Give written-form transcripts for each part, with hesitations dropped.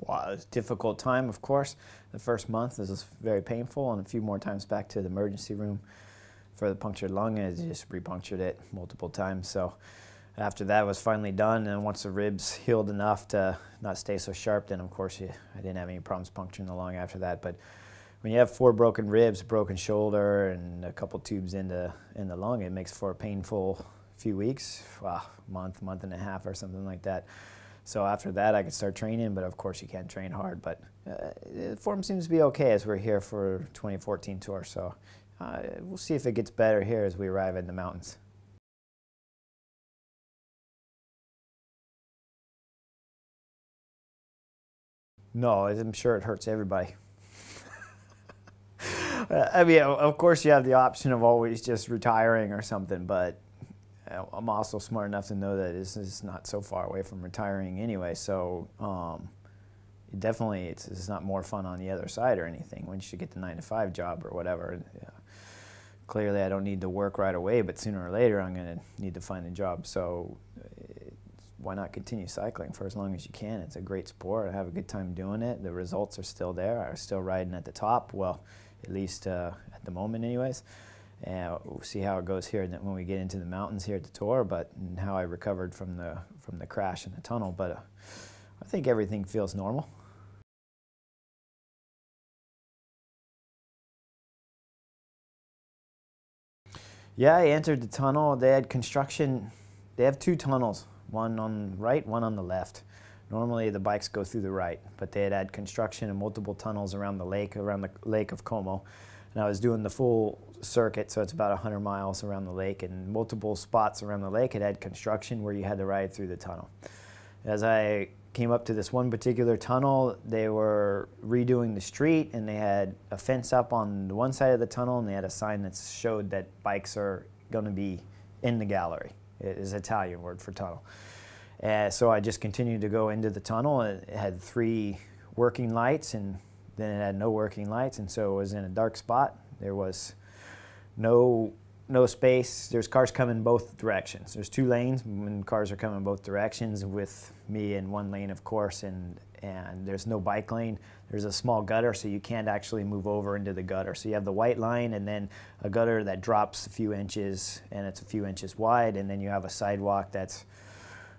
Wow, it was a difficult time, of course. The first month was very painful, and a few more times back to the emergency room for the punctured lung, and I just repunctured it multiple times. So after that was finally done, and once the ribs healed enough to not stay so sharp, then of course I didn't have any problems puncturing the lung after that. But when you have 4 broken ribs, broken shoulder, and a couple tubes in the lung, it makes for a painful few weeks, wow, month and a half or something like that. So after that, I could start training, but of course you can't train hard. But the form seems to be okay as we're here for 2014 tour. So we'll see if it gets better here as we arrive in the mountains. No, I'm sure it hurts everybody. I mean, of course you have the option of always just retiring or something, but I'm also smart enough to know that this is not so far away from retiring anyway, so definitely it's not more fun on the other side or anything once you get the 9-to-5 job or whatever. Clearly I don't need to work right away, but sooner or later I'm going to need to find a job, so why not continue cycling for as long as you can? It's a great sport. I have a good time doing it. The results are still there. I'm still riding at the top, well, at least at the moment anyways. And we'll see how it goes here when we get into the mountains here at the tour, but and how I recovered from the crash in the tunnel. But I think everything feels normal. Yeah, I entered the tunnel. They had construction. They have 2 tunnels, one on the right, one on the left. Normally the bikes go through the right, but they had construction and multiple tunnels around the lake of Como. And I was doing the full circuit, so it's about 100 miles around the lake, and multiple spots around the lake had construction where you had to ride through the tunnel. As I came up to this one particular tunnel, they were redoing the street, and they had a fence up on the one side of the tunnel, and they had a sign that showed that bikes are going to be in the gallery. It is an Italian word for tunnel. So I just continued to go into the tunnel. It had 3 working lights, and then it had no working lights, and so it was in a dark spot. There was no space. There's cars coming both directions. There's 2 lanes, and cars are coming both directions with me in one lane, of course, and there's no bike lane. There's a small gutter, so you can't actually move over into the gutter. So you have the white line and then a gutter that drops a few inches, and it's a few inches wide, and then you have a sidewalk that's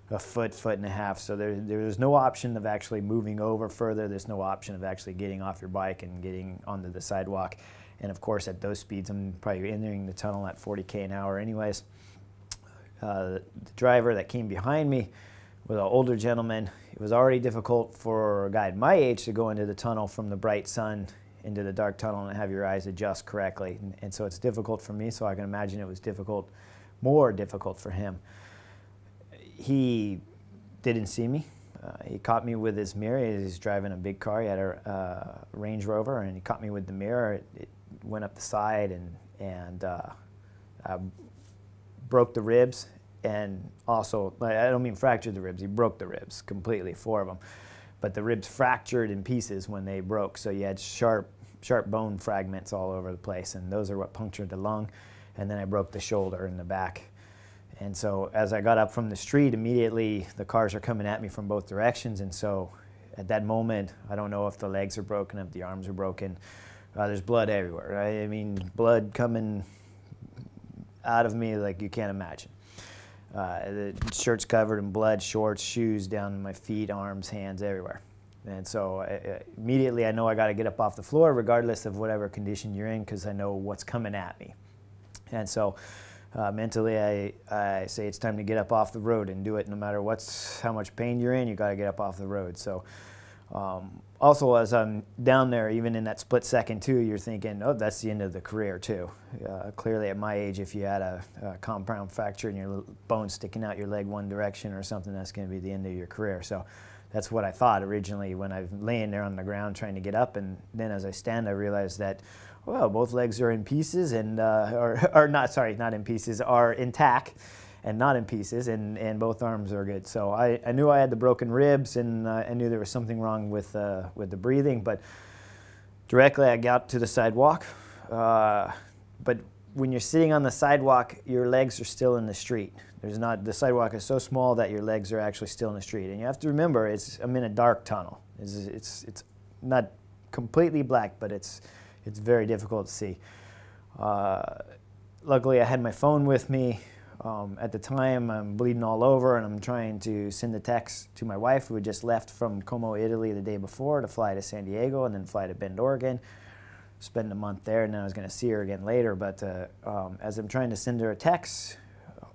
a foot and a half. So there's no option of actually moving over further. There's no option of actually getting off your bike and getting onto the sidewalk. And of course, at those speeds, I'm probably entering the tunnel at 40 an hour anyways. The driver that came behind me was an older gentleman. It was already difficult for a guy at my age to go into the tunnel from the bright sun into the dark tunnel and have your eyes adjust correctly. And so it's difficult for me, so I can imagine it was more difficult for him. He didn't see me. He caught me with his mirror. He's driving a big car. He had a Range Rover, and he caught me with the mirror. It went up the side and broke the ribs, and also, I don't mean fractured the ribs, he broke the ribs completely, 4 of them. But the ribs fractured in pieces when they broke, so you had sharp bone fragments all over the place, and those are what punctured the lung. And then I broke the shoulder in the back. And so as I got up from the street, immediately the cars are coming at me from both directions, and so at that moment, I don't know if the legs are broken, if the arms are broken. There's blood everywhere, right? I mean, blood coming out of me like you can't imagine. The shirt's covered in blood, shorts, shoes down to my feet, arms, hands, everywhere. And so immediately I know I got to get up off the floor regardless of whatever condition you're in, because I know what's coming at me. And so mentally I say it's time to get up off the road and do it no matter how much pain you're in, you got to get up off the road. So also, as I'm down there, even in that split second too, you're thinking, oh, that's the end of the career too. Clearly at my age, if you had a compound fracture and your bone sticking out your leg one direction or something, that's going to be the end of your career. So that's what I thought originally when I was laying there on the ground trying to get up, and then as I stand, I realized that, well, both legs are in pieces, and not in pieces, are intact and not in pieces, and both arms are good. So I knew I had the broken ribs, and I knew there was something wrong with the breathing, but directly I got to the sidewalk. But when you're sitting on the sidewalk, your legs are still in the street. The sidewalk is so small that your legs are actually still in the street. And you have to remember, I'm in a dark tunnel. It's not completely black, but it's very difficult to see. Luckily, I had my phone with me. At the time, I'm bleeding all over, and I'm trying to send a text to my wife, who had just left from Como, Italy the day before to fly to San Diego and then fly to Bend, Oregon, spend a month there, and then I was going to see her again later. But as I'm trying to send her a text,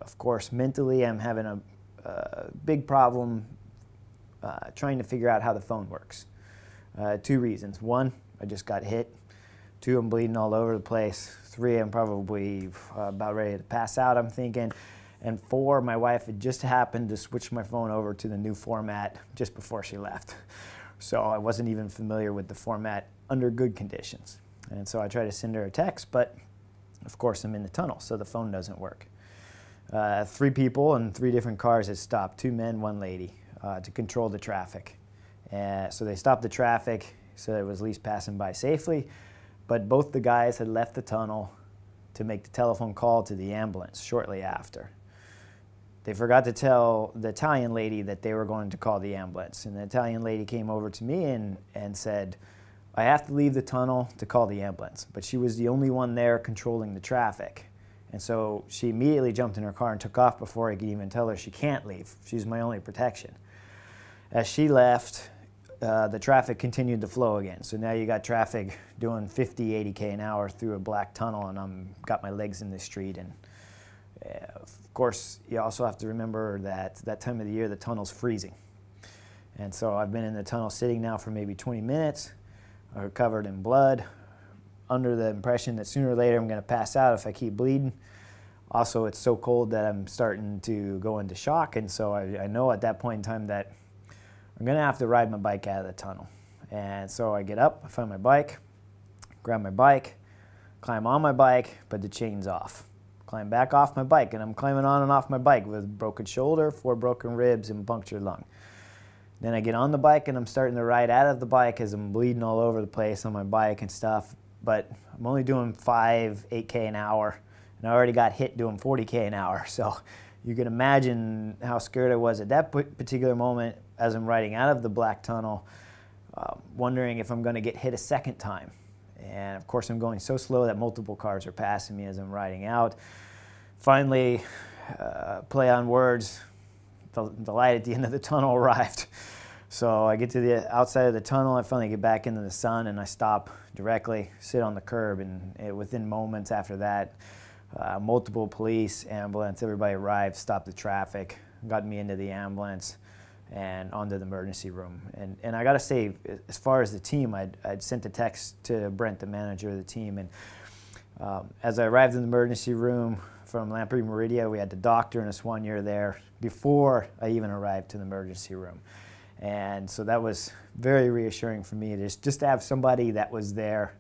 of course, mentally, I'm having a big problem trying to figure out how the phone works. 2 reasons. 1, I just got hit. 2, I'm bleeding all over the place. 3, I'm probably about ready to pass out, I'm thinking. And 4, my wife had just happened to switch my phone over to the new format just before she left. So I wasn't even familiar with the format under good conditions. And so I tried to send her a text, but of course I'm in the tunnel, so the phone doesn't work. 3 people in 3 different cars had stopped, 2 men, 1 lady, to control the traffic. So they stopped the traffic so it was at least passing by safely, but both the guys had left the tunnel to make the telephone call to the ambulance shortly after. They forgot to tell the Italian lady that they were going to call the ambulance, and the Italian lady came over to me and said, I have to leave the tunnel to call the ambulance, but she was the only one there controlling the traffic. And so she immediately jumped in her car and took off before I could even tell her she can't leave. She's my only protection. As she left, the traffic continued to flow again. So now you got traffic doing 50, 80 an hour through a black tunnel, and I'm got my legs in the street. And of course, you also have to remember that that time of the year, the tunnel's freezing. And so I've been in the tunnel sitting now for maybe 20 minutes, covered in blood, under the impression that sooner or later I'm going to pass out if I keep bleeding. Also, it's so cold that I'm starting to go into shock, and so I know at that point in time that I'm going to have to ride my bike out of the tunnel. And so I get up, I find my bike, grab my bike, climb on my bike, but the chain's off. Climb back off my bike, and I'm climbing on and off my bike with a broken shoulder, 4 broken ribs, and punctured lung. Then I get on the bike, and I'm starting to ride out of the bike as I'm bleeding all over the place on my bike and stuff. But I'm only doing 5, 8K an hour, and I already got hit doing 40K an hour. So you can imagine how scared I was at that particular moment as I'm riding out of the black tunnel, wondering if I'm going to get hit a second time. And of course, I'm going so slow that multiple cars are passing me as I'm riding out. Finally, play on words, the light at the end of the tunnel arrived. So I get to the outside of the tunnel, I finally get back into the sun, and I stop directly, sit on the curb, and within moments after that, multiple police, ambulance, everybody arrived, stopped the traffic, got me into the ambulance and onto the emergency room. And I gotta say, as far as the team, I'd sent a text to Brent, the manager of the team, and as I arrived in the emergency room from Lampre-Merida, we had the doctor and a soigneur there before I even arrived to the emergency room. And so that was very reassuring for me, just to have somebody that was there.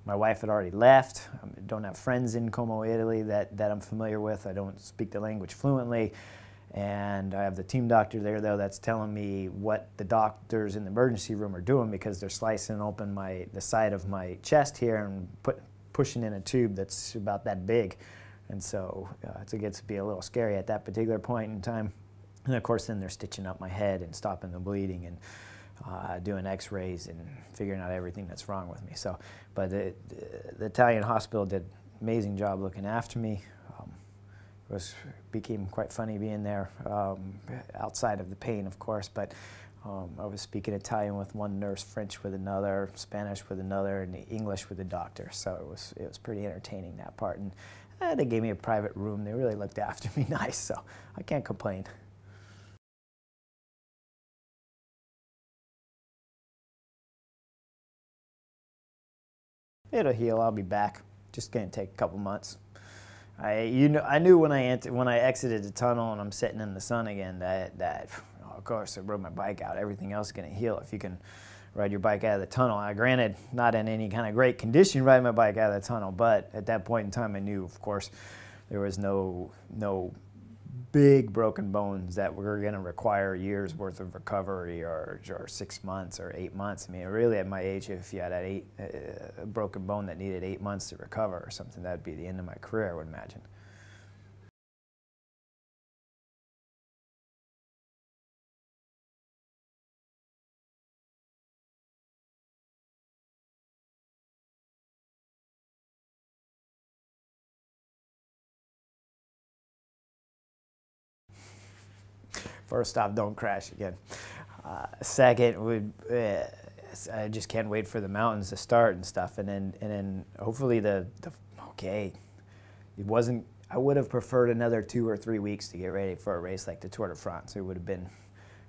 My wife had already left. I don't have friends in Como, Italy that I'm familiar with. I don't speak the language fluently. And I have the team doctor there, though, that's telling me what the doctors in the emergency room are doing, because they're slicing open the side of my chest here and pushing in a tube that's about that big. And so it gets to be a little scary at that particular point in time. And of course, then they're stitching up my head and stopping the bleeding and doing x-rays and figuring out everything that's wrong with me. So, but the Italian hospital did an amazing job looking after me. Became quite funny being there, outside of the pain, of course, but I was speaking Italian with one nurse, French with another, Spanish with another, and English with the doctor. So it was pretty entertaining, that part. And they gave me a private room. They really looked after me nice, so I can't complain. It'll heal. I'll be back. Just gonna take a couple months. I knew when I exited the tunnel and I'm sitting in the sun again that of course I rode my bike out. Everything else is gonna heal if you can ride your bike out of the tunnel. Granted, not in any kind of great condition riding my bike out of the tunnel, but at that point in time I knew, of course, there was no big broken bones that were going to require years worth of recovery or 6 months or 8 months. I mean, really at my age, if you had a broken bone that needed 8 months to recover or something, that'd be the end of my career, I would imagine. First off, don't crash again. Second, I just can't wait for the mountains to start and stuff, and then hopefully okay, it wasn't. I would have preferred another 2 or 3 weeks to get ready for a race like the Tour de France. It would have been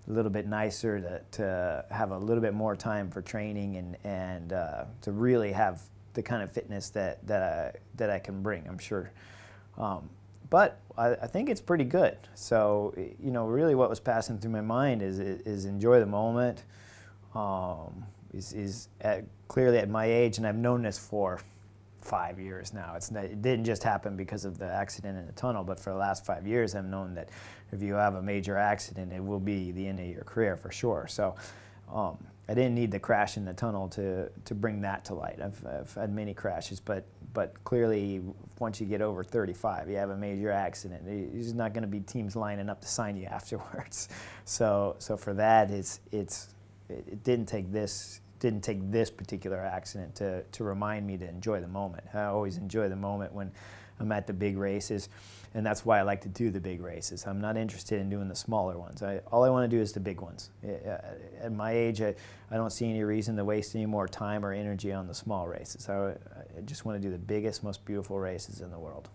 a little bit nicer to have a little bit more time for training and to really have the kind of fitness that I can bring, I'm sure. But I think it's pretty good. So, you know, really what was passing through my mind is enjoy the moment. Clearly at my age, and I've known this for 5 years now. It didn't just happen because of the accident in the tunnel, but for the last 5 years, I've known that if you have a major accident, it will be the end of your career for sure. So I didn't need the crash in the tunnel to bring that to light. I've had many crashes, but clearly once you get over 35, you have a major accident. There's not going to be teams lining up to sign you afterwards. So for that, it didn't take this particular accident to remind me to enjoy the moment. I always enjoy the moment when I'm at the big races, and that's why I like to do the big races. I'm not interested in doing the smaller ones. All I want to do is the big ones. At my age, I don't see any reason to waste any more time or energy on the small races. I just want to do the biggest, most beautiful races in the world.